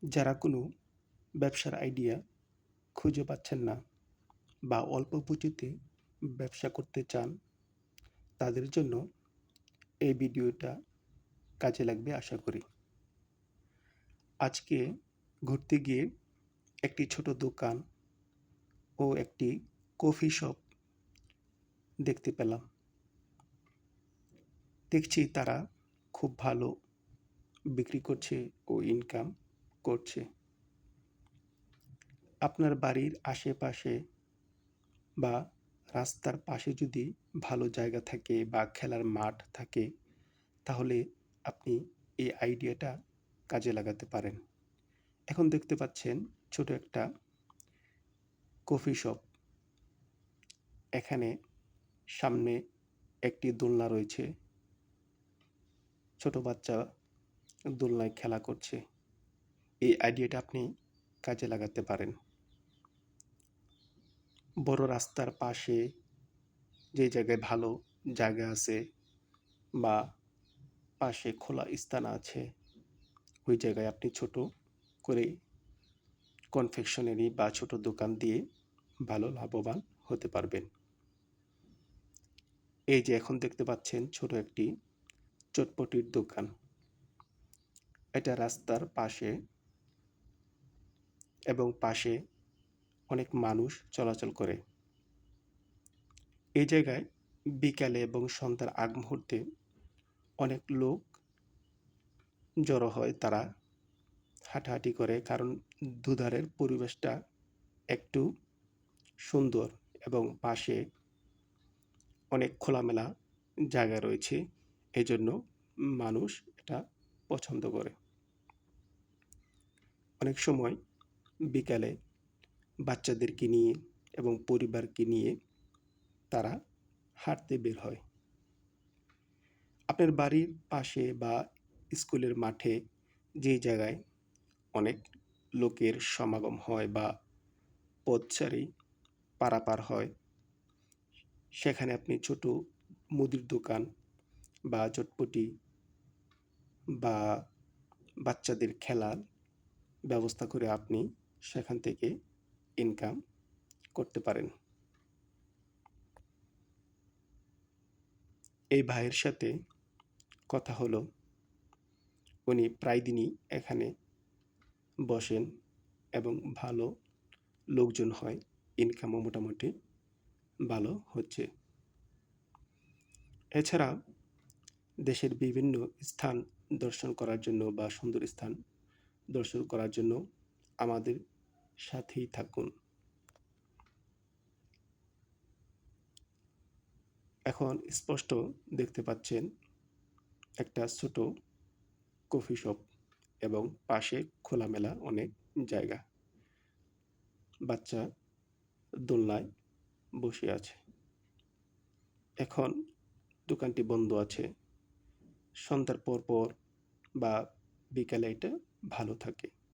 যারা কোনো ব্যবসার আইডিয়া খুঁজে পাচ্ছেন না বা অল্প পুঁজিতে ব্যবসা করতে চান, তাদের জন্য এই ভিডিওটা কাজে লাগবে আশা করি। আজকে ঘুরতে গিয়ে একটি ছোট দোকান ও একটি কফি শপ দেখতে পেলাম। দেখছি তারা খুব ভালো বিক্রি করছে ও ইনকাম করছে। আপনার বাড়ির আশেপাশে বা রাস্তার পাশে যদি ভালো জায়গা থাকে বা খেলার মাঠ থাকে, তাহলে আপনি এই আইডিয়াটা কাজে লাগাতে পারেন। এখন দেখতে পাচ্ছেন ছোট একটা কফি শপ। এখানে সামনে একটি দোলনা রয়েছে। ছোট বাচ্চা দোলনায় খেলা করছে। এই আইডিয়াটা আপনি কাজে লাগাতে পারেন। বড় রাস্তার পাশে যে জায়গায় ভালো জায়গা আছে বা পাশে খোলা স্থান আছে, ওই জায়গায় আপনি ছোট করে কনফেকশনারি বা ছোট দোকান দিয়ে ভালো লাভবান হতে পারবেন। এই যে এখন দেখতে পাচ্ছেন ছোট একটি চটপটির দোকান। এটা রাস্তার পাশে এবং পাশে অনেক মানুষ চলাচল করে। এই জায়গায় বিকালে এবং সন্ধ্যার আগ মুহূর্তে অনেক লোক জড়ো হয়। তারা হাঁটাহাঁটি করে, কারণ দুধারের পরিবেশটা একটু সুন্দর এবং পাশে অনেক খোলামেলা জায়গা রয়েছে। এজন্য মানুষ এটা পছন্দ করে। অনেক সময় বিকালে বাচ্চাদেরকে নিয়ে এবং পরিবারকে নিয়ে তারা হাঁটতে বের হয়। আপনার বাড়ির পাশে বা স্কুলের মাঠে যে জায়গায় অনেক লোকের সমাগম হয় বা পথচারী পারাপার হয়, সেখানে আপনি ছোট মুদির দোকান বা চটপটি বা বাচ্চাদের খেলার ব্যবস্থা করে আপনি সেখান থেকে ইনকাম করতে পারেন। এই ভাইয়ের সাথে কথা হলো। উনি প্রায় দিনই এখানে বসেন এবং ভালো লোকজন হয়। ইনকামও মোটামুটি ভালো হচ্ছে। এছাড়া দেশের বিভিন্ন স্থান দর্শন করার জন্য বা সুন্দর স্থান দর্শন করার জন্য আমাদের সাথেই থাকুন। এখন স্পষ্ট দেখতে পাচ্ছেন একটা ছোট কফি শপ এবং পাশে খোলামেলা অনেক জায়গা। বাচ্চা দোলনায় বসে আছে। এখন দোকানটি বন্ধ আছে। সন্ধ্যার পর বা বিকালে এটা ভালো থাকে।